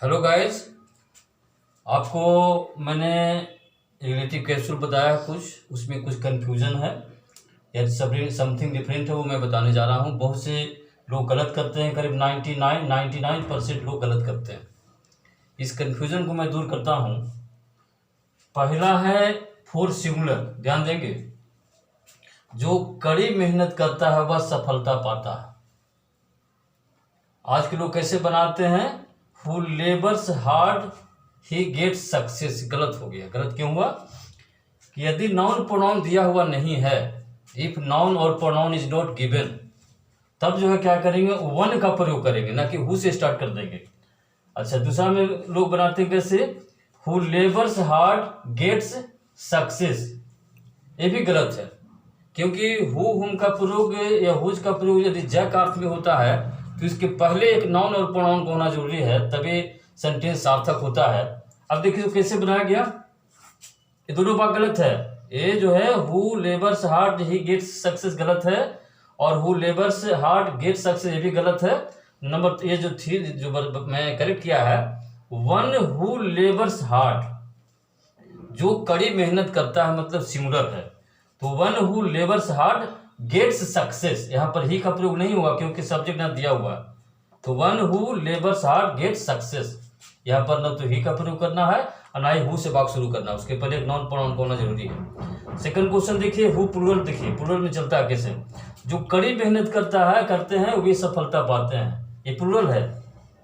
Hello guys. आपको मैंने relative capsule बताया कुछ, उसमें कुछ कन्फ्यूज़न है या समथिंग डिफरेंट है, वो मैं बताने जा रहा हूँ। बहुत से लोग गलत करते हैं, करीब 99% लोग गलत करते हैं। इस कन्फ्यूज़न को मैं दूर करता हूँ। पहला है फोर सिंगुलर, ध्यान देंगे। जो कड़ी मेहनत करता है वह सफलता पाता है। आज के लोग कैसे बनाते हैं, who labours hard he get success. गलत हो गया। गलत क्यों हुआ कि यदि नाउन प्रोनाउन दिया हुआ नहीं है, इफ नाउन और प्रोनाउन इज नॉट गिवन, तब जो है क्या करेंगे, वन का प्रयोग करेंगे, ना कि हु से स्टार्ट कर देंगे। अच्छा, दूसरा में लोग बनाते हैं कैसे, who labours hard gets success. ये भी गलत है, क्योंकि हु हुम का प्रयोग या हुज का प्रयोग यदि ज का अर्थ में होता है तो इसके पहले एक नाउन और प्रोनाउन को होना जरूरी है, तभी सेंटेंस सार्थक होता है। अब देखिए कैसे बनाया गया। ये दोनों बात गलत है। ये जो है हु लेबर्स हार्ड ही गेट्स सक्सेस गलत है, और who labours hard get success ये भी गलत है। नंबर ये जो थी, जो मैं करेक्ट किया है, वन हु लेबर्स हार्ड, जो कड़ी मेहनत करता है, मतलब सिंगुलर है। तो one who labours hard gets success, यहाँ पर ही का प्रयोग नहीं हुआ क्योंकि सब्जेक्ट ना दिया हुआ। तो one who labours hard gets success, यहाँ पर न तो ही का प्रयोग करना है और ना ही हु से वाक्य शुरू करना है, उसके पहले एक नॉन प्रोनाउन होना जरूरी है। सेकंड क्वेश्चन देखिए, हु प्लूरल। देखिए प्लूरल में चलता है कैसे, जो कड़ी मेहनत करते हैं वे सफलता पाते हैं। ये प्लूरल है,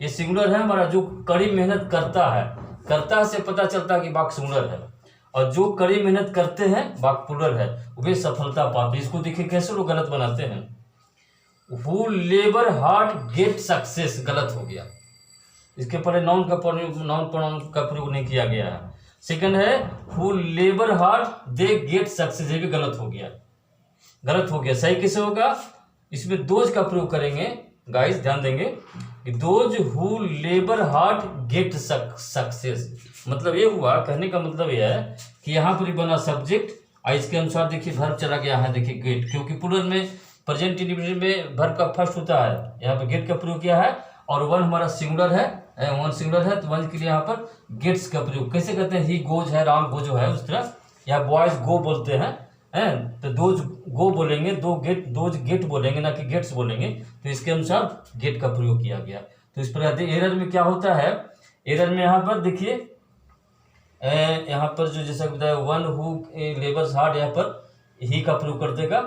ये सिंगुलर है हमारा। जो कड़ी मेहनत करता से पता चलता है कि वाक्य सिंगुलर है, और जो कड़ी मेहनत करते हैं वाक्य प्लूरल है, वे सफलता पाते। इसको देखिए कैसे लोग गलत बनाते हैं। Who labour hard get success गलत हो गया, इसके पहले नाउन प्रोनाउन का प्रयोग नहीं किया गया है। सेकंड है who labour hard they get success, ये भी गलत हो गया। गलत हो गया। सही कैसे होगा, इसमें दोज का प्रयोग करेंगे। गाइस ध्यान देंगे कि those who labour hard get success, मतलब ये हुआ, कहने का मतलब यह है कि यहाँ पर बना सब्जेक्ट, और इसके अनुसार देखिए वर्ब चला गया है। देखिए गेट, क्योंकि प्लूरल में प्रेजेंट इंडिविजुअल में वर्ब का फर्स्ट होता है, यहाँ पर गेट का प्रयोग किया है। और वन हमारा सिंगुलर है, वन सिंगुलर है, तो वन के लिए यहाँ पर गेट्स का प्रयोग कैसे करते हैं। ही गोज है, राम गोजो है, उस तरह यहाँ बॉयज गो बोलते हैं, तो दोज गो बोलेंगे, दोज गेट बोलेंगे, ना कि गेट्स बोलेंगे। तो इसके अनुसार गेट का प्रयोग किया गया। तो इस प्रकार एरर में क्या होता है, एरर में यहाँ पर देखिए, यहाँ पर जो जैसा बताया वन हु लेबर्स हार्ड, यहाँ पर ही का प्रयोग कर देगा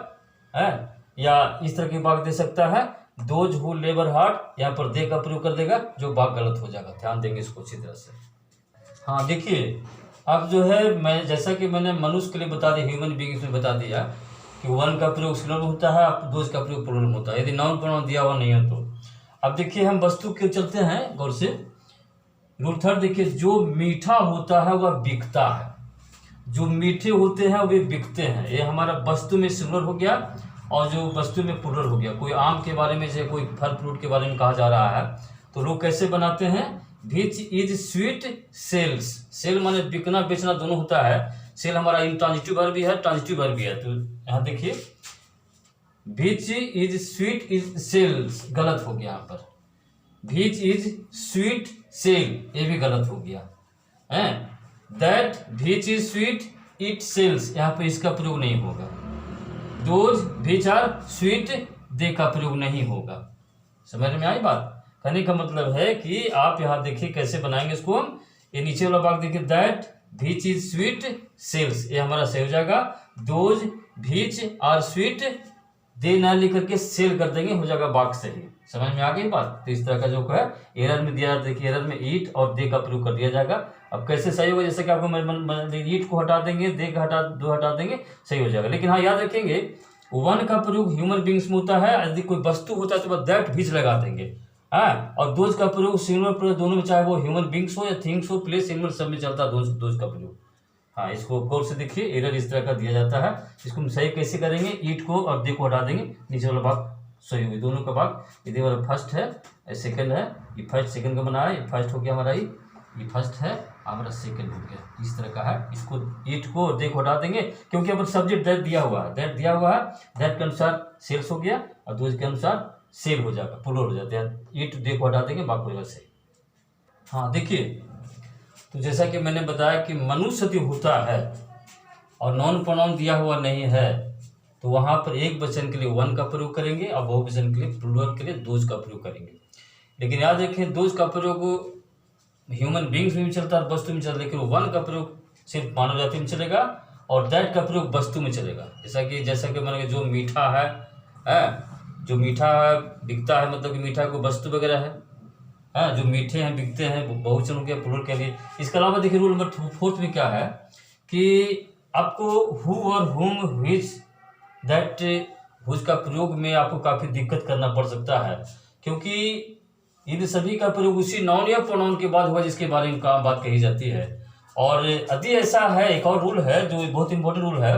है, या इस तरह की बात दे सकता है, दोज हु लेबर हार्ड, यहाँ पर दे का प्रयोग कर देगा, जो बात गलत हो जाएगा। ध्यान देंगे इसको अच्छी तरह से। हाँ देखिए, अब जो है मैं जैसा कि मैंने मनुष्य के लिए बता दिया, ह्यूमन बीइंग्स में बता दिया कि वन का प्रयोग सिंगुलर होता है, दोज का प्रयोग प्लूरल में होता है, यदि नाउन प्रोनाउन दिया हुआ नहीं है तो। अब देखिए हम वस्तु के चलते हैं गौर से। रूल थर्ड देखिए, जो मीठा होता है वह बिकता है। जो मीठे होते हैं वे बिकते हैं, ये हमारा वस्तु में सिंगुलर हो गया, और जो वस्तु में प्लूरल हो गया। कोई आम के बारे में या कोई फल फ्रूट के बारे में कहा जा रहा है, तो लोग कैसे बनाते हैं, which is sweet sells. Sell माने बिकना बेचना दोनों होता है। सेल हमारा इंट्रांजिटिव वर्ब भी है, ट्रांजिटिव वर्ब भी है। तो यहाँ देखिए which is sweet is sells, गलत हो गया यहाँ पर। विच इज स्वीट सेल, ये भी गलत हो गया है। That which is sweet it sells, यहाँ पर इसका प्रयोग नहीं होगा। Those which are sweet, they का प्रयोग नहीं होगा। समझ में आई बात। कहने का मतलब है कि आप यहाँ देखिए कैसे बनाएंगे इसको हम। ये नीचे वाला भाग देखिए, that which is sweet sells, ये हमारा सही हो जाएगा। Those which are sweet, they ना लेकर के सेल कर देंगे, हो जाएगा वाक्य सही। समझ में आ गई बात। तो इस तरह का जो है एरर में दिया, देखिए एरर में ईट और दे का प्रयोग कर दिया जाएगा। अब कैसे सही होगा, जैसे कि आपको ईट को हटा देंगे, दे का हटा देंगे, सही हो जाएगा। लेकिन हाँ याद रखेंगे, वन का प्रयोग ह्यूमन बींग्स में होता है, यदि कोई वस्तु होता है तो दैट बीच लगा देंगे। हाँ, और दोज का प्रयोग सिंगुलर प्रयोग दोनों में, चाहे वो ह्यूमन बींग्स हो या थिंग्स हो, प्लेस एनिमल सब में चलता है दोज का प्रयोग। हाँ, इसको गौर से देखिए, एरर इस तरह का दिया जाता है। इसको हम सही कैसे करेंगे, ईट को और दे को हटा देंगे, नीचे वाला भाग सही होगी। दोनों का भाग, ये वाला फर्स्ट है, सेकंड है, ये फर्स्ट सेकंड का बना है, ये फर्स्ट हो गया हमारा, ये फर्स्ट है, हमारा सेकंड हो गया। इस तरह का है। इसको ईट को और दे को हटा देंगे, क्योंकि अब सब्जेक्ट दैट दिया हुआ है, दैट दिया हुआ है, दैट के अनुसार सेल्स हो गया, और दोज के अनुसार सेल हो जाएगा, प्लूरल हो जाता है। ईट दे को हटा देंगे, बाकी हो जाएगा सही। हाँ देखिए, तो जैसा कि मैंने बताया कि मनुष्य यदि होता है और नॉन प्रोनाउन दिया हुआ नहीं है तो वहाँ पर एक वचन के लिए वन का प्रयोग करेंगे और बहुवचन के लिए प्लूरल के लिए दोज का प्रयोग करेंगे। लेकिन याद रखें, दोज का प्रयोग ह्यूमन बींग्स में भी चलता है, वस्तु में चलता है, लेकिन वन का प्रयोग सिर्फ मानव जाति में चलेगा और दैट का प्रयोग वस्तु में चलेगा। जैसा कि मान जो मीठा है, जो मीठा बिकता है, मतलब कि मीठा को वस्तु वगैरह है, जो मीठे हैं बिकते हैं, बहुवचन हो गया, प्लूरल के लिए। इसके अलावा देखिए रूल नंबर 4 में क्या है कि आपको हु और हुम, व्हिच, दैट, हुज का प्रयोग में आपको काफ़ी दिक्कत करना पड़ सकता है, क्योंकि इन सभी का प्रयोग उसी नाउन या प्रोनाउन के बाद हुआ जिसके बारे में बात कही जाती है। और यदि ऐसा है, एक और रूल है जो बहुत इंपॉर्टेंट रूल है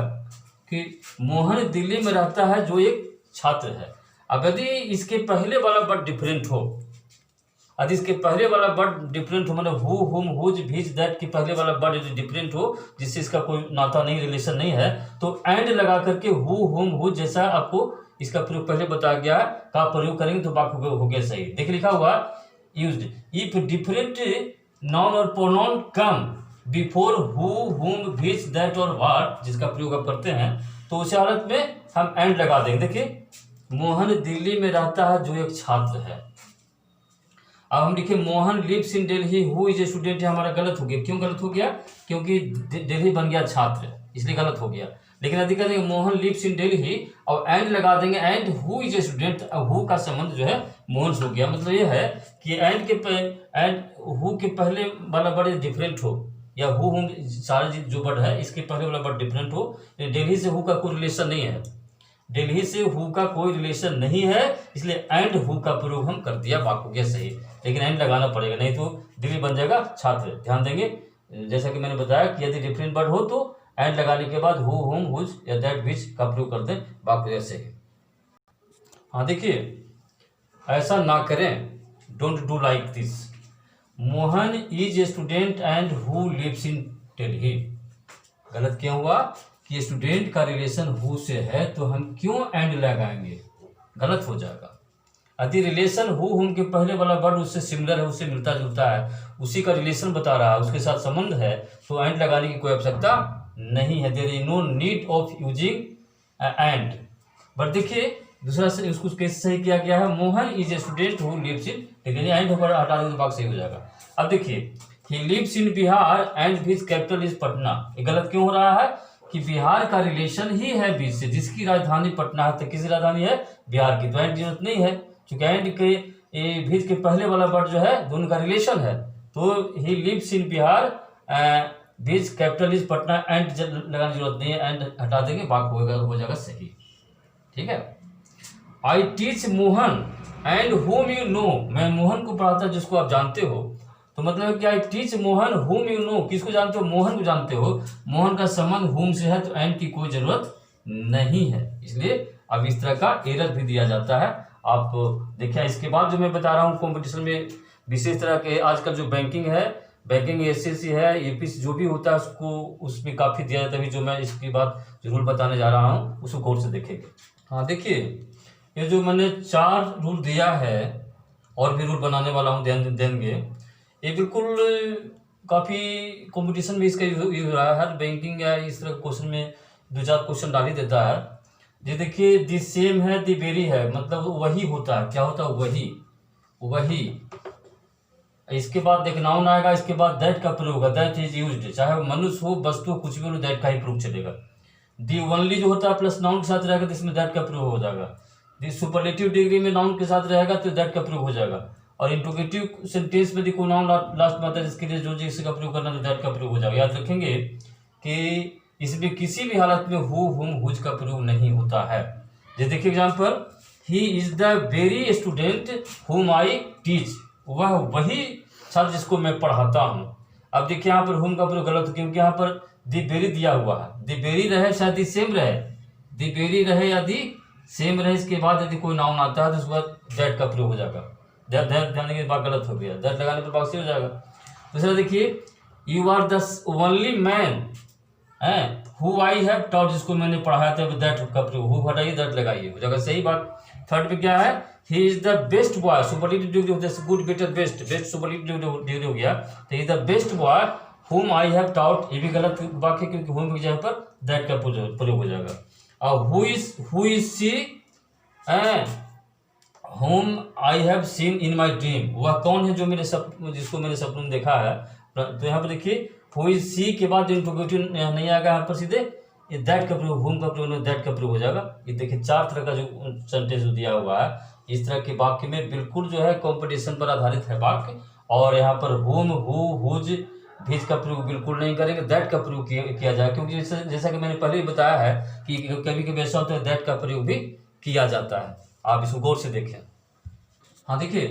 कि मोहन दिल्ली में रहता है जो एक छात्र है। अब यदि इसके पहले वाला वर्ड डिफरेंट हो, यदि इसके पहले वाला वर्ड डिफरेंट हो, मतलब हु, हुम, हुज, भीज, दैट के पहले वाला वर्ड यदि डिफरेंट हो, जिससे इसका कोई नाता नहीं, रिलेशन नहीं है, तो एंड लगा करके हु, हुम, हुज जैसा आपको इसका प्रयोग पहले बताया गया का प्रयोग करेंगे तो वाक्य हो गया सही। देखिए लिखा हुआ यूज्ड इफ डिफरेंट नाउन और प्रोनाउन कम बिफोर हु, हुम, व्हिच, दैट और व्हाट, जिसका प्रयोग आप करते हैं, तो उस हालत में हम एंड लगा देंगे। देखिए, मोहन दिल्ली में रहता है जो एक छात्र है। अब हम लिखे Mohan lives in Delhi, who is a student है, हमारा गलत हो गया। क्यों गलत हो गया? क्योंकि दिल्ली बन गया छात्र, इसलिए गलत हो गया। लेकिन यदि कह देंगे मोहन लिव्स इन दिल्ली और एंड लगा देंगे and who is a student, who का संबंध जो है मोहन से हो गया। मतलब ये है कि एंड हु के पहले वाला वर्ड डिफरेंट हो, या हु हुम सारे जो वर्ड है इसके पहले वाला वर्ड डिफरेंट हो। दिल्ली से हु का कोई रिलेशन नहीं है, दिल्ली से हु का कोई रिलेशन नहीं है, इसलिए एंड हु का प्रयोग हम कर दिया, वाक्य हो गया सही। लेकिन एंड लगाना पड़ेगा, नहीं तो दिल्ली बन जाएगा छात्र। ध्यान देंगे, जैसा कि मैंने बताया कि यदि डिफरेंट वर्ड हो तो एंड लगाने के बाद हु, हुम, हुज या दैट, व्हिच का प्रयोग कर दें, वाक्य जैसे ही। हाँ देखिए, ऐसा ना करें, don't do like this. Mohan is a student and who lives in Delhi. गलत क्यों हुआ कि स्टूडेंट का रिलेशन हु से है तो हम क्यों एंड लगाएंगे, गलत हो जाएगा। यदि रिलेशन हु हुम के पहले वाला वर्ड उससे सिमिलर है, उससे मिलता जुलता है, उसी का रिलेशन बता रहा है, उसके साथ संबंध है, तो एंड लगाने की कोई आवश्यकता नहीं है। There is no need of using and. But देखिए दूसरा से उसको कैसे सही किया गया है, Mohan is a student who lives in Delhi, and हटा देंगे तो वाक्य सही हो जाएगा। अब देखिए, he lives in Bihar and his capital is Patna. ये गलत क्यों हो रहा है कि बिहार का रिलेशन ही है बीच से, जिसकी राजधानी पटना है, तो किसी राजधानी है बिहार की, तो एंड की जरूरत नहीं है, क्योंकि एंड के बीच के पहले वाला वर्ड जो है दोनों का रिलेशन है। तो he lives in Bihar which capital is Patna, and लगाने की जरूरत नहीं है, एंड हटा देंगे, वाक्य हो जाएगा सही। ठीक है। I teach Mohan and home you know. मैं मोहन को पढ़ाता जिसको आप जानते हो, तो मतलब क्या, I teach Mohan home you know, किसको जानते हो, मोहन को जानते हो। मोहन का संबंध होम से है तो एंड की कोई जरूरत नहीं है, इसलिए अब इस तरह का एरर भी दिया जाता है। आप देखिए, इसके बाद जो मैं बता रहा हूँ कंपटीशन में विशेष तरह के आजकल जो बैंकिंग है, बैंकिंग एसएससी है, यूपीएससी जो भी होता है उसको उसमें काफ़ी दिया जाता है। जो मैं इसके बाद जो रूल बताने जा रहा हूँ उसको गौर से देखेंगे। हाँ देखिए, ये जो मैंने 4 रूल दिया है और भी रूल बनाने वाला हूँ, ध्यान देंगे, ये बिल्कुल काफ़ी कंपटीशन में इसका यूज हो रहा है। हर बैंकिंग या इस तरह क्वेश्चन में 2-4 क्वेश्चन डाल ही देता है। ये देखिए, दी सेम है, दी वेरी है, मतलब वही होता है। क्या होता है? वही। इसके बाद देख नाउन आएगा, इसके बाद दैट का प्रयोग होगा, दैट इज यूज्ड, चाहे मनुष्य हो, वस्तु हो, कुछ भी हो, दैट का ही प्रयोग चलेगा। दी ओनली जो होता है प्लस नाउन के साथ रहेगा तो इसमें दैट का प्रयोग हो जाएगा। दी सुपरलेटिव डिग्री में नाउन के साथ रहेगा तो दैट का प्रयोग हो जाएगा। और इंट्रोगेटिव सेंटेंस में देखो नाउन लास्ट में आता है, इसके लिए जो जिसका प्रयोग करना तो दैट का प्रयोग हो जाएगा। याद रखेंगे कि इसमें किसी भी हालत में हु, हुम, हुज का प्रयोग नहीं होता है। जैसे देखिए example, he is the very student हुम आई टीच, वह वही छात्र जिसको मैं पढ़ाता हूँ। अब देखिए यहाँ पर हुम का प्रयोग गलत हो, क्योंकि यहाँ पर दी वेरी दिया हुआ है। दी वेरी रहे शायद दी सेम रहे, दी वेरी रहे या दी सेम रहे, इसके बाद यदि कोई नाउन आता है तो उसके बाद दैट का प्रयोग हो जाएगा। ध्यान देंगे, बात गलत हो गया, दैट लगाने पर बात सही हो जाएगा। दूसरा देखिए, you are the only man who I have taught, जिसको मैंने पढ़ाया था, दैट का प्रयोग, हु हटाइए दैट लगाइए, हो जाएगा सही बात। थर्ड में क्या है, he is the best boy, superlative degree जैसे good better best, best superlative degree हो गया, तो is the best boy whom I have taught, ये भी गलत वाक्य क्योंकि whom की जगह पर that का प्रयोग हो जाएगा। और who is she whom I have seen in my dream, वह कौन है जो जिसको मैंने सपनों में देखा है। तो यहाँ पर देखिए who is she के बाद इंट्रोगेटिव नहीं आएगा, यहाँ पर सीधे दैट का प्रयोग, whom का प्रयोग दैट का प्रयोग हो जाएगा। ये देखिए 4 तरह का जो सेंटेंस दिया हुआ है, इस तरह के वाक्य में बिल्कुल जो है कॉम्पिटिशन पर आधारित है वाक्य। और यहाँ पर whom, who, whose, which का प्रयोग बिल्कुल नहीं करेंगे, दैट का प्रयोग किया जाए, क्योंकि जैसा कि मैंने पहले ही बताया है कि कभी कभी ऐसा होता है दैट का प्रयोग भी किया जाता है। आप इसको गौर से देखें। हाँ देखिए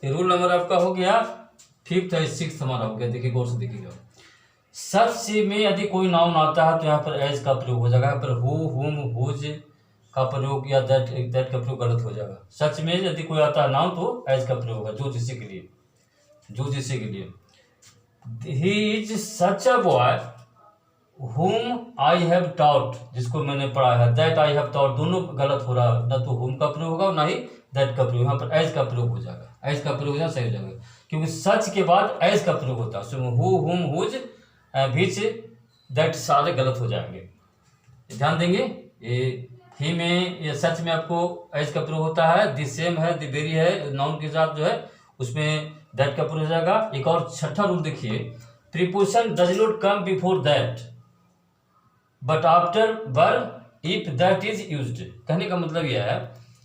ये रूल नंबर आपका हो गया 5th है, 6th हमारा हो गया। देखिए गौर से देखिएगा, सच में यदि कोई नाउन आता है तो यहाँ पर एज का प्रयोग हो जाएगा, यहाँ पर हु, हुम, हुज का प्रयोग या दैट का प्रयोग गलत हो जाएगा। सच में यदि कोई आता है नाउन तो एज का प्रयोग होगा, जो जिससे के लिए। He is such a boy whom I have taught, जिसको मैंने पढ़ा है, that I have taught, दोनों गलत हो रहा है, ना तो whom का प्रयोग होगा ना ही that का प्रयोग। यहाँ पर as का प्रयोग हो जाएगा, as का प्रयोग सही हो जाएगा, क्योंकि सच के बाद as का प्रयोग होता है। उसमें who, whom, whose, which, that सारे गलत हो जाएंगे, ध्यान देंगे। ये ही में, ये सच में आपको as का प्रयोग होता है, the same है, the very है, नाउन के साथ जो है उसमें दैट का प्रयोग हो जाएगा। एक और 6ठा रूल देखिए, preposition does not come before that but after verb if that is used. कहने का मतलब यह है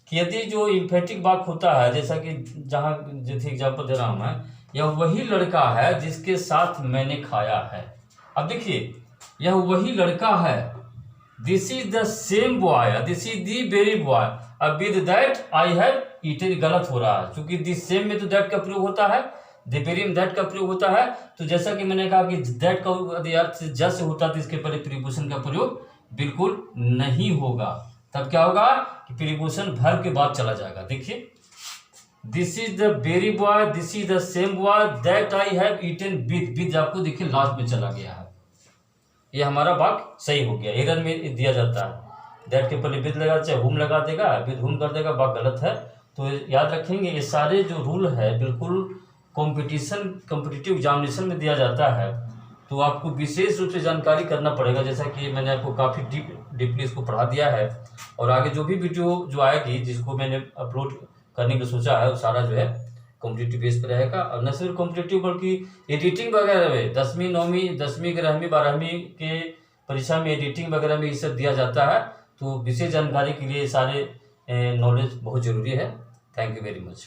कि यदि जो इम्फेटिक वाक्य होता है, जैसा कि जहाँ जैसे एग्जाम्पल दे रहा हूँ मैं, यह वही लड़का है जिसके साथ मैंने खाया है। अब देखिए यह वही लड़का है, this is the same boy, this is the very boy. अब with that I have eaten गलत हो रहा है, क्योंकि दिस सेम में तो दैट का प्रयोग होता है, द वेरी में दैट का प्रयोग होता है। तो जैसा कि मैंने कहा कि दैट का यदि अर्थ जस्ट होता तो इसके पहले प्रीपोजिशन का प्रयोग बिल्कुल नहीं होगा। तब क्या होगा कि प्रीपोजिशन वर्ब के बाद चला जाएगा। देखिए this is the very boy, this is the same boy that I have eaten with आपको देखिए लास्ट में चला गया है, ये हमारा वाक्य सही हो गया। एरर में दिया जाता है दैट के पहले विद लगा, चाहे हुम लगा देगा, विद हुम कर देगा, वाक्य गलत है। तो याद रखेंगे ये सारे जो रूल है बिल्कुल कॉम्पिटिटिव एग्जामिनेशन में दिया जाता है, तो आपको विशेष रूप से जानकारी करना पड़ेगा। जैसा कि मैंने आपको काफ़ी डीपली इसको पढ़ा दिया है, और आगे जो भी वीडियो जो आएगी जिसको मैंने अपलोड करने की सोचा है वो सारा जो है कॉम्पिटिटिव बेस पर रहेगा। और न सिर्फ कॉम्पिटिटिव बल्कि एडिटिंग वगैरह में 10वीं 9वीं 10वीं 11वीं 12वीं के परीक्षा में एडिटिंग वगैरह में ये सब दिया जाता है। तो विशेष जानकारी के लिए सारे नॉलेज बहुत ज़रूरी है। Thank you very much.